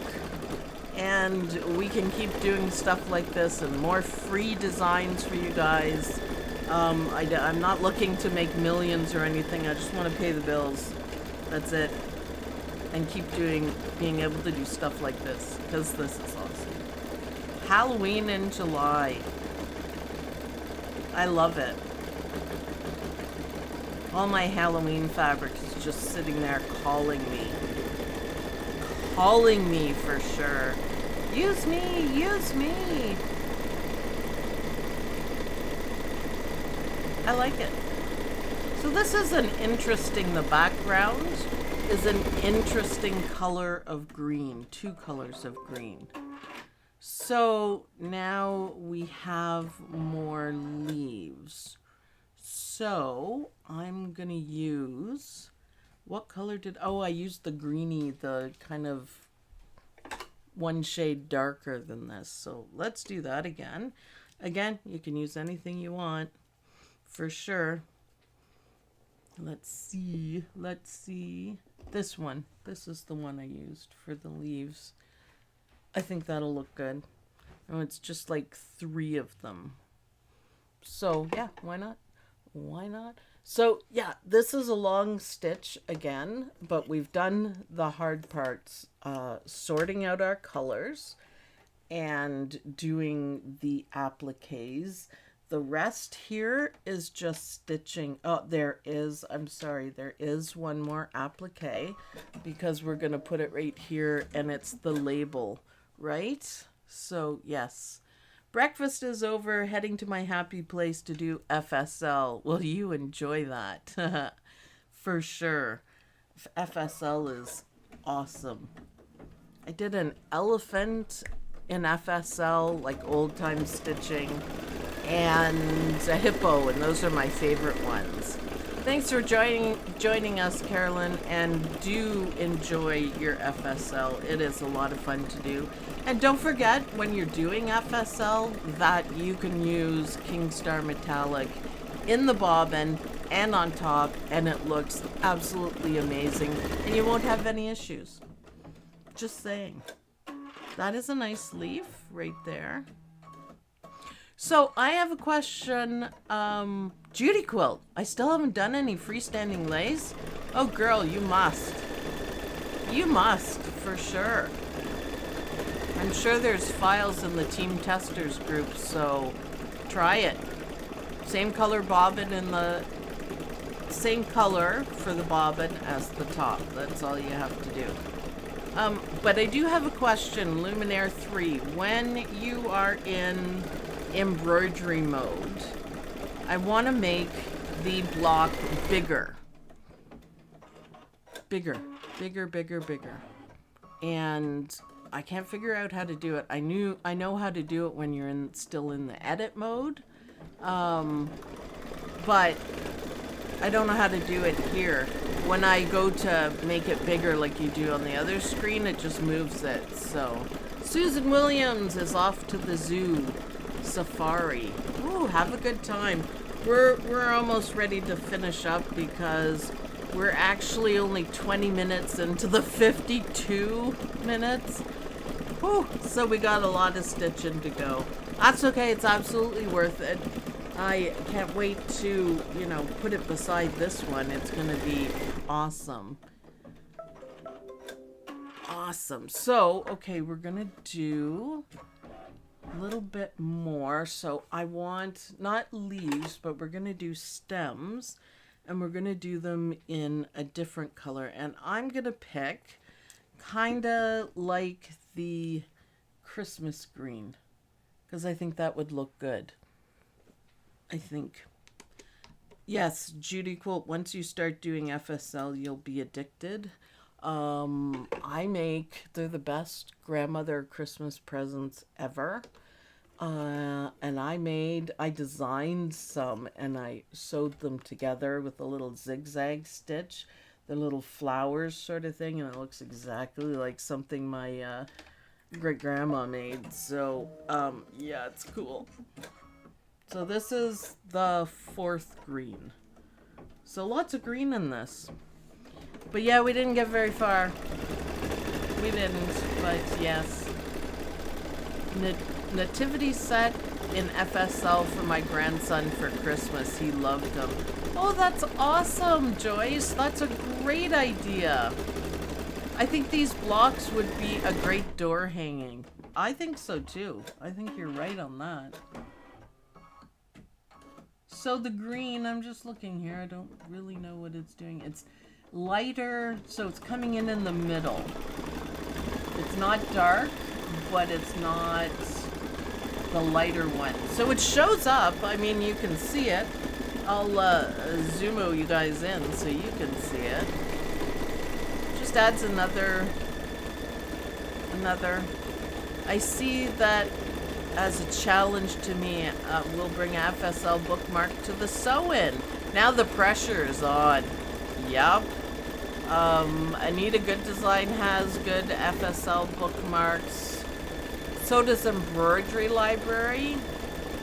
And we can keep doing stuff like this and more free designs for you guys. I'm not looking to make millions or anything. I just want to pay the bills. That's it. And keep being able to do stuff like this, because this is awesome. Halloween in July. I love it. All my Halloween fabric is just sitting there calling me. Calling me for sure. Use me, use me. I like it. So this is an interesting, the background is an interesting color of green, 2 colors of green. So now we have more leaves. So I'm gonna use, what color I used the greeny, the kind of one shade darker than this. So let's do that again. Again, you can use anything you want, for sure. Let's see. This one. This is the one I used for the leaves. I think that'll look good. Oh, it's just like 3 of them. So yeah, why not? Why not? So yeah, this is a long stitch again, but we've done the hard parts, sorting out our colors and doing the appliques. The rest here is just stitching. Oh, there is one more applique, because we're going to put it right here, and it's the label, right? So yes. Breakfast is over, heading to my happy place to do FSL. Will you enjoy that? For sure. FSL is awesome. I did an elephant in FSL, like old time stitching, and a hippo, and those are my favorite ones. Thanks for joining us, Carolyn, and do enjoy your FSL. It is a lot of fun to do. And don't forget, when you're doing FSL, that you can use Kingstar Metallic in the bobbin and on top, and it looks absolutely amazing, and you won't have any issues. Just saying. That is a nice leaf right there. So I have a question. Judy Quilt, I still haven't done any freestanding lace. Oh girl, you must. You must, for sure. I'm sure there's files in the Team Testers group, so try it. Same color bobbin in the same color for the bobbin as the top. That's all you have to do. But I do have a question, Luminaire 3. When you are in embroidery mode, I want to make the block bigger. Bigger. And I can't figure out how to do it. I know how to do it when you're still in the edit mode. But I don't know how to do it here. When I go to make it bigger like you do on the other screen, it just moves it. So Susan Williams is off to the zoo safari. Ooh, have a good time. We're almost ready to finish up because we're actually only 20 minutes into the 52 minutes. Whew, so we got a lot of stitching to go. That's okay, it's absolutely worth it. I can't wait to, you know, put it beside this one. It's gonna be awesome. Awesome. So, okay, we're gonna do a little bit more. So I want, not leaves, but we're gonna do stems. And we're going to do them in a different color. And I'm going to pick kind of like the Christmas green, because I think that would look good. I think. Yes, Judy quote, once you start doing FSL, you'll be addicted. They're the best grandmother Christmas presents ever. And I designed some and I sewed them together with a little zigzag stitch, the little flowers sort of thing, and it looks exactly like something my great grandma made. So yeah, it's cool. So this is the 4th green. So lots of green in this. But yeah, we didn't get very far. We didn't, but yes. Nativity set in FSL for my grandson for Christmas. He loved them. Oh, that's awesome, Joyce. That's a great idea. I think these blocks would be a great door hanging. I think so too. I think you're right on that. So the green, I'm just looking here. I don't really know what it's doing. It's lighter, so it's coming in the middle. It's not dark, but it's not the lighter one. So it shows up. I mean, you can see it. I'll zoom you guys in so you can see it. Just adds another. I see that as a challenge to me. We'll bring FSL bookmark to the sew-in. Now the pressure is on. Yup. Anita Good Design has good FSL bookmarks. So does Embroidery Library.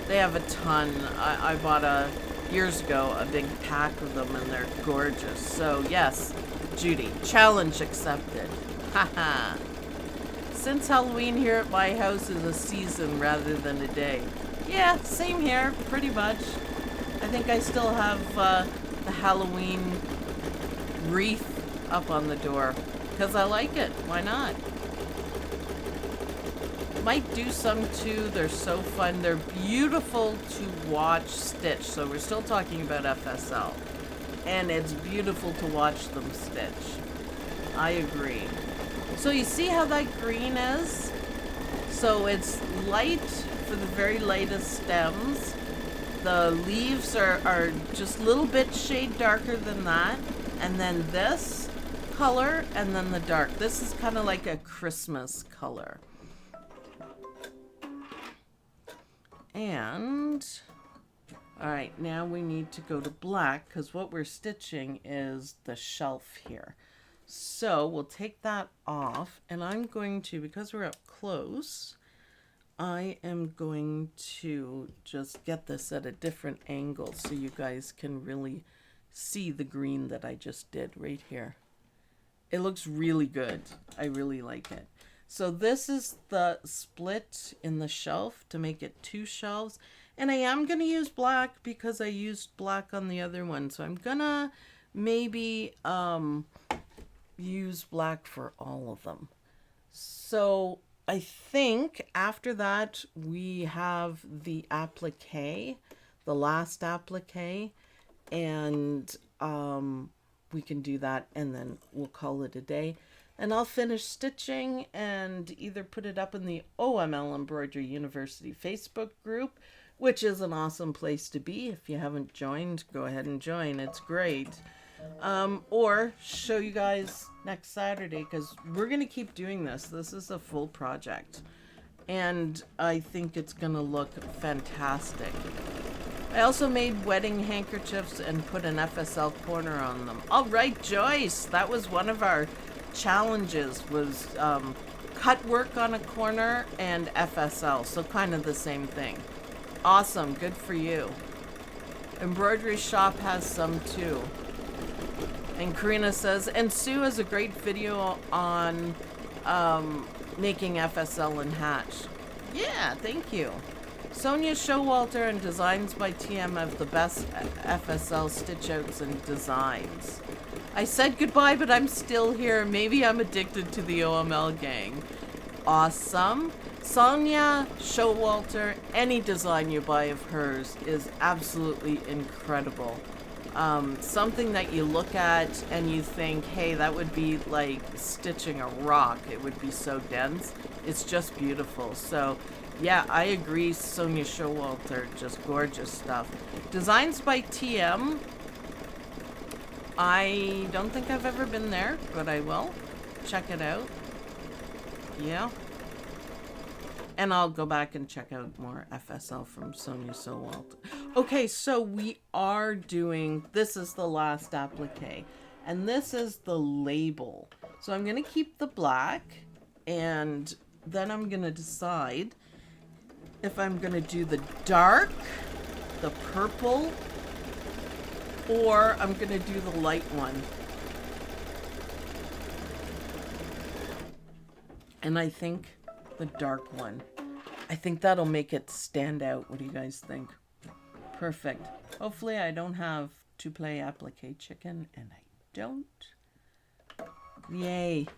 They have a ton. I bought years ago a big pack of them and they're gorgeous. So yes, Judy, challenge accepted. Haha. Since Halloween here at my house is a season rather than a day. Yeah, same here, pretty much. I think I still have the Halloween wreath up on the door because I like it. Why not? Might do some too. They're so fun. They're beautiful to watch stitch. So we're still talking about FSL. And it's beautiful to watch them stitch. I agree. So you see how that green is? So it's light for the very lightest stems. The leaves are just a little bit shade darker than that. And then this color and then the dark. This is kind of like a Christmas color. And, all right, now we need to go to black because what we're stitching is the shelf here. So we'll take that off and I'm going to, because we're up close, I am going to just get this at a different angle so you guys can really see the green that I just did right here. It looks really good. I really like it. So this is the split in the shelf to make it 2 shelves. And I am going to use black because I used black on the other one. So I'm going to maybe use black for all of them. So I think after that we have the applique, the last applique. And we can do that, and then we'll call it a day. And I'll finish stitching and either put it up in the OML Embroidery University Facebook group, which is an awesome place to be. If you haven't joined, go ahead and join. It's great. Or show you guys next Saturday, because we're going to keep doing this. This is a full project, and I think it's going to look fantastic. I also made wedding handkerchiefs and put an FSL corner on them. All right, Joyce, that was one of our challenges, was cut work on a corner and FSL, so kind of the same thing. Awesome, good for you. Embroidery Shop has some too. And Karina says, and Sue has a great video on making FSL and Hatch. Yeah, thank you. Sonia Showalter and Designs by TM have the best FSL stitch outs and designs. I said goodbye, but I'm still here. Maybe I'm addicted to the OML gang. Awesome. Sonia Showalter, any design you buy of hers is absolutely incredible. Something that you look at and you think, hey, that would be like stitching a rock. It would be so dense. It's just beautiful. So yeah, I agree, Sonia Showalter, just gorgeous stuff. Designs by TM. I don't think I've ever been there, but I will. Check it out. Yeah. And I'll go back and check out more FSL from Sonia Showalter. Okay, so we are doing, this is the last applique, and this is the label. So I'm going to keep the black, and then I'm going to decide if I'm going to do the dark, the purple, or I'm going to do the light one. And I think the dark one. I think that'll make it stand out. What do you guys think? Perfect. Hopefully I don't have to play applique chicken, and I don't. Yay.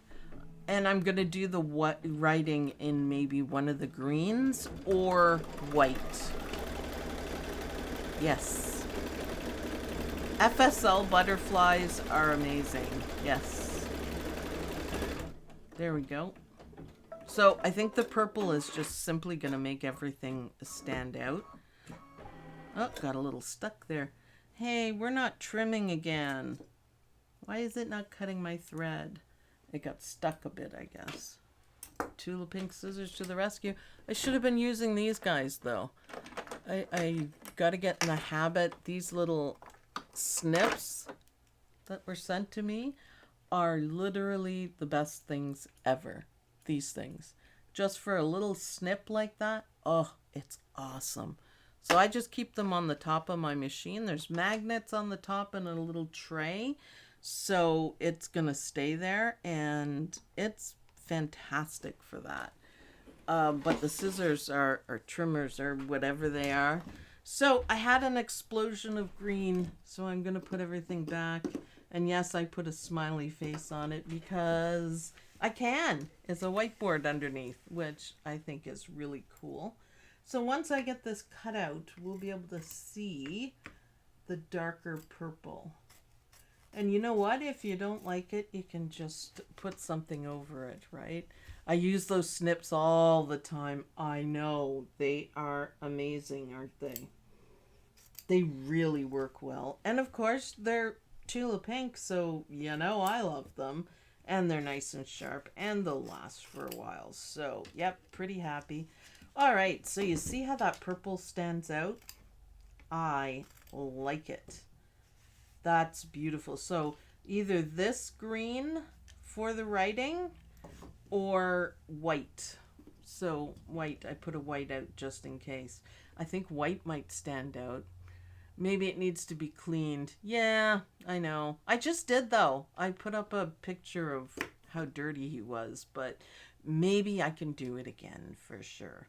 And I'm going to do the writing in maybe one of the greens or white. Yes. FSL butterflies are amazing. Yes. There we go. So I think the purple is just simply going to make everything stand out. Oh, got a little stuck there. Hey, we're not trimming again. Why is it not cutting my thread? It got stuck a bit, I guess. Tula Pink scissors to the rescue. I should have been using these guys, though. I got to get in the habit. These little snips that were sent to me are literally the best things ever. These things. Just for a little snip like that, oh, it's awesome. So I just keep them on the top of my machine. There's magnets on the top and a little tray. So it's going to stay there, and it's fantastic for that. But the scissors or trimmers or whatever they are. So I had an explosion of green, so I'm going to put everything back. And yes, I put a smiley face on it because I can. It's a whiteboard underneath, which I think is really cool. So once I get this cut out, we'll be able to see the darker purple. And you know what? If you don't like it, you can just put something over it, right? I use those snips all the time. I know. They are amazing, aren't they? They really work well. And of course, they're Tula Pink, so you know I love them. And they're nice and sharp, and they'll last for a while. So, yep, pretty happy. All right, so you see how that purple stands out? I like it. That's beautiful. So either this green for the writing or white. So white, I put a white out just in case. I think white might stand out. Maybe it needs to be cleaned. Yeah, I know. I just did though. I put up a picture of how dirty he was, but maybe I can do it again for sure.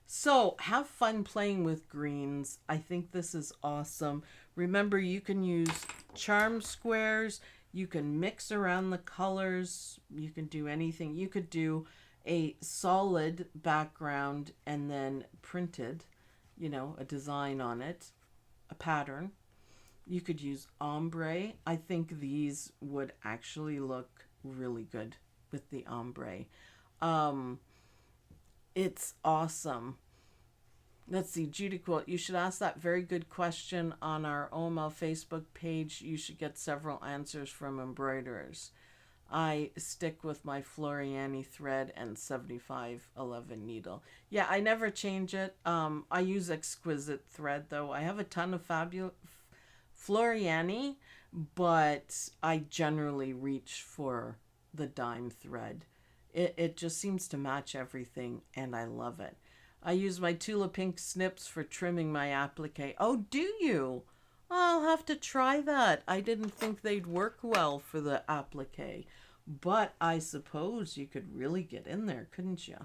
So have fun playing with greens. I think this is awesome. Remember, you can use charm squares. You can mix around the colors. You can do anything. You could do a solid background and then printed, you know, a design on it, a pattern. You could use ombre. I think these would actually look really good with the ombre. Um, it's awesome. Let's see, Judy quote, you should ask that very good question on our OML Facebook page. You should get several answers from embroiderers. I stick with my Floriani thread and 7511 needle. Yeah, I never change it. I use exquisite thread though. I have a ton of fabulous Floriani, but I generally reach for the dime thread. It just seems to match everything and I love it. I use my Tula Pink snips for trimming my applique. Oh, do you? I'll have to try that. I didn't think they'd work well for the applique, but I suppose you could really get in there, couldn't you?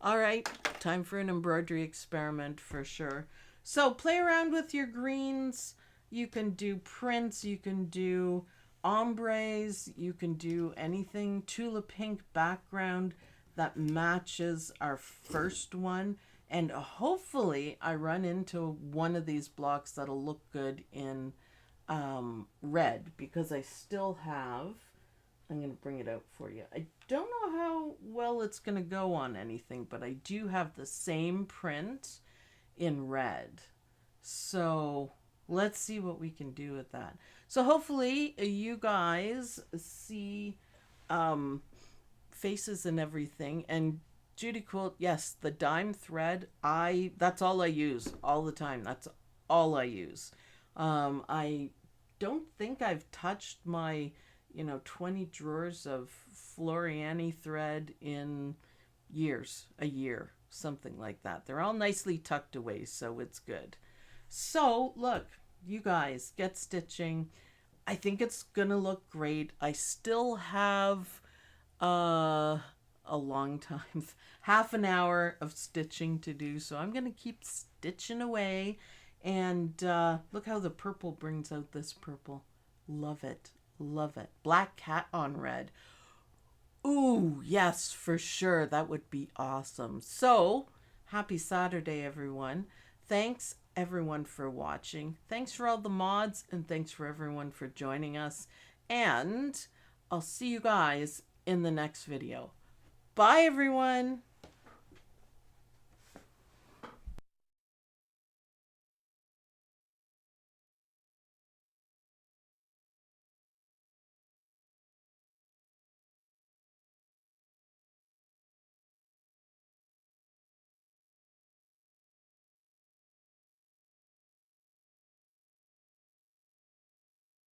All right, time for an embroidery experiment for sure. So play around with your greens. You can do prints, you can do ombres, you can do anything. Tula Pink background that matches our first one, and hopefully I run into one of these blocks that'll look good in red, because I still have, I'm going to bring it out for you. I don't know how well it's going to go on anything, but I do have the same print in red. So let's see what we can do with that. So hopefully you guys see faces and everything. And Judy Quilt, yes, the dime thread, that's all I use all the time. That's all I use. I don't think I've touched my 20 drawers of Floriani thread in years, a year, something like that. They're all nicely tucked away, so it's good. So look, you guys, get stitching. I think it's gonna look great. I still have a long time, half an hour of stitching to do, so I'm gonna keep stitching away. And look how the purple brings out this purple. Love it, love it. Black cat on red. Ooh, yes, for sure, that would be awesome. So happy Saturday, everyone. Thanks everyone for watching. Thanks for all the mods, and thanks for everyone for joining us. And I'll see you guys in the next video. Bye, everyone.